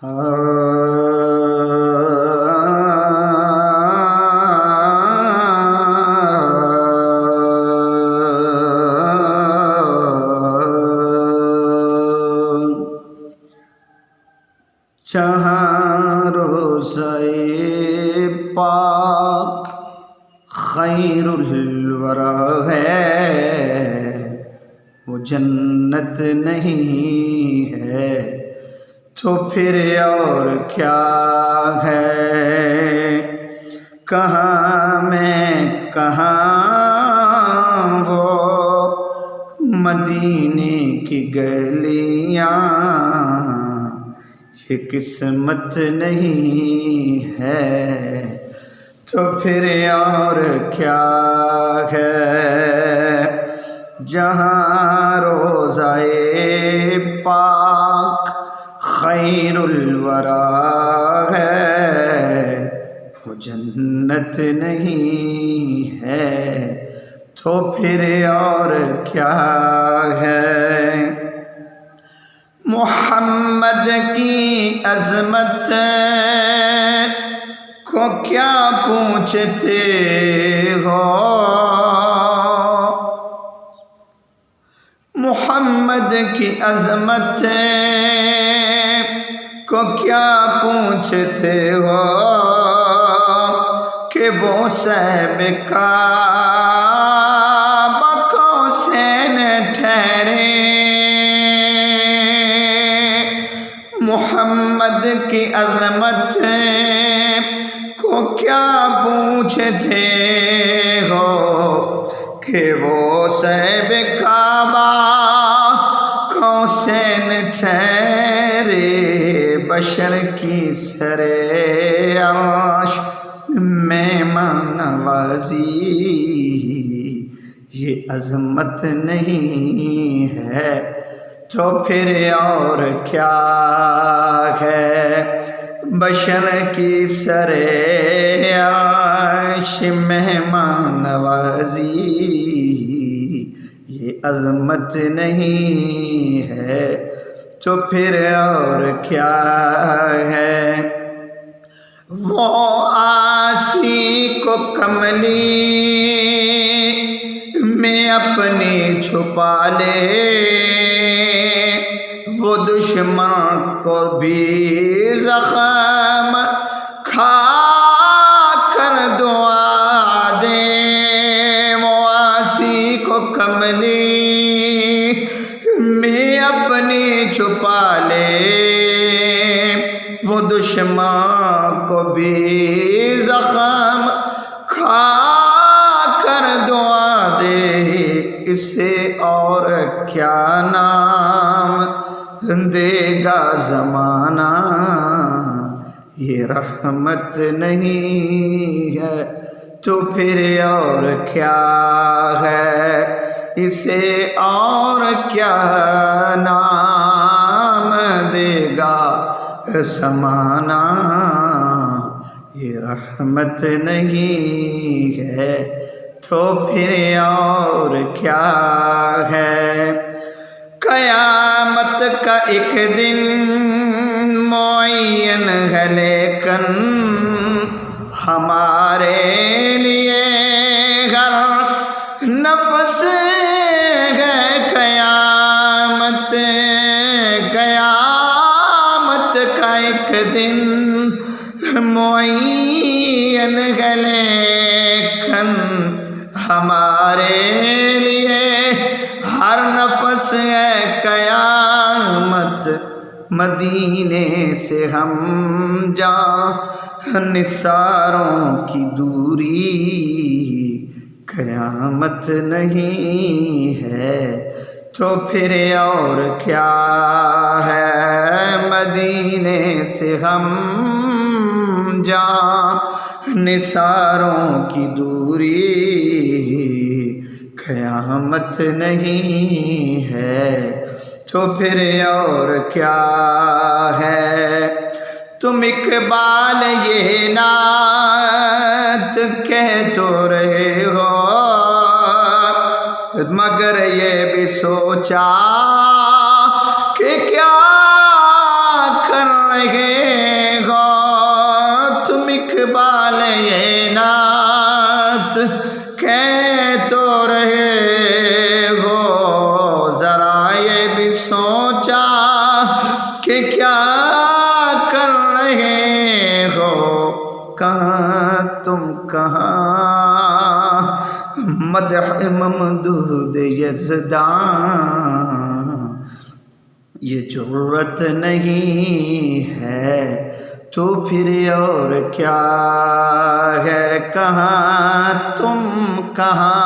جہاں روضۂ پاک خیر الورا ہے، وہ جنت نہیں ہے تو پھر اور کیا ہے؟ کہاں میں کہاں وہ مدینے کی گلیاں، یہ قسمت نہیں ہے تو پھر اور کیا ہے؟ جہاں روضۂ پاک خیر الورا ہے، وہ جنت نہیں ہے تو پھر اور کیا ہے؟ محمد کی عظمت کو کیا پوچھتے ہو؟ محمد کی عظمت کو کیا پوچھتے ہو کہ وہ صاحب کعبہ حسین ٹھہرے؟ محمد کی عظمت کو کیا پوچھتے ہو کہ وہ صاحب کعبہ حسین ٹھہرے؟ بشر کی سر عرش مہمان نوازی یہ عظمت نہیں ہے تو پھر اور کیا ہے؟ بشر کی سر عرش مہمان نوازی یہ عظمت نہیں ہے تو پھر اور کیا ہے؟ وہ عاصی کو کملی میں اپنی چھپا لے، وہ دشمن کو بھی زخم کھا کر دعا دے۔ وہ عاصی کو کملی میں اپنی چھپا لے، وہ دشمن کو بھی زخم کھا کر دعا دے۔ اسے اور کیا نام دے گا زمانہ، یہ رحمت نہیں ہے تو پھر اور کیا ہے؟ اسے اور کیا نام دے گا زمانہ، یہ رحمت نہیں ہے تو پھر اور کیا ہے؟ قیامت کا ایک دن معین ہے لیکن ہمارے لیے ہر نفس ہے قیامت۔ قیامت کا ایک دن معین ہے لیکن ہمارے لیے ہر نفس ہے قیامت۔ مدینے سے ہم جاں نثاروں کی دوری، قیامت نہیں ہے تو پھر اور کیا ہے؟ مدینے سے ہم جاں نثاروں کی دوری، قیامت نہیں ہے تو پھر اور کیا ہے؟ تم اقبال یہ نعت کہہ تو رہے ہو، مگر یہ بھی سوچا کہ کیا کر رہے مدح ممدود یزداں یہ جرت نہیں ہے تو پھر اور کیا ہے، کہاں تم کہاں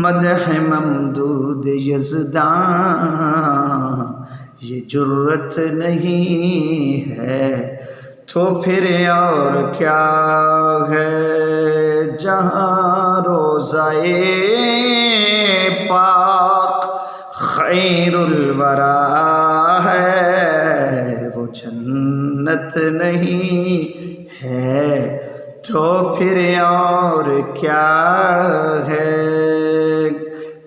مدح ممدود یزداں یہ جرت نہیں ہے تو پھر اور کیا ہے، جہاں روضہ پاک خیر الورا ہے وہ جنت نہیں ہے تو پھر اور کیا ہے،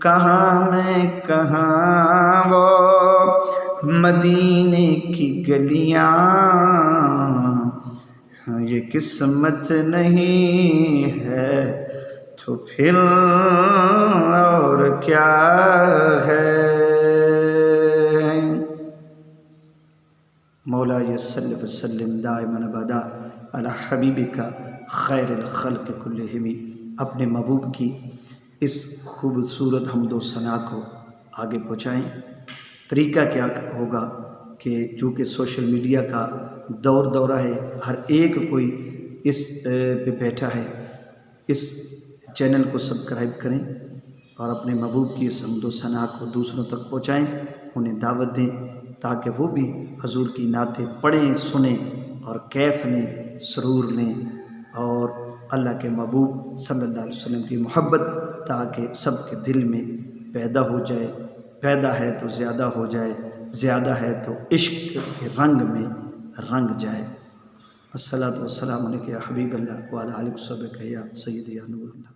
کہاں میں کہاں وہ مدینے کی گلیاں یہ قسمت نہیں ہے تو پھر اور کیا ہے۔ مولا صلی وسلم دائما ابدا علی حبیبک خیر الخلق کلہم، اپنے محبوب کی اس خوبصورت حمد و ثنا کو آگے پہنچائیں۔ طریقہ کیا ہوگا کہ چونکہ سوشل میڈیا کا دورہ ہے، ہر ایک کوئی اس پہ بیٹھا ہے، اس چینل کو سبسکرائب کریں اور اپنے محبوب کی اس حمد و ثنا کو دوسروں تک پہنچائیں، انہیں دعوت دیں تاکہ وہ بھی حضور کی نعتیں پڑھیں، سنیں اور کیف لیں، سرور لیں، اور اللہ کے محبوب صلی اللہ علیہ وسلم کی محبت تاکہ سب کے دل میں پیدا ہو جائے، پیدا ہے تو زیادہ ہو جائے، زیادہ ہے تو عشق کے رنگ میں رنگ جائے۔ الصلاۃ والسلام علیک یا حبیب اللہ وعلی آلک و صحبہ یا سیدی یا نور اللہ۔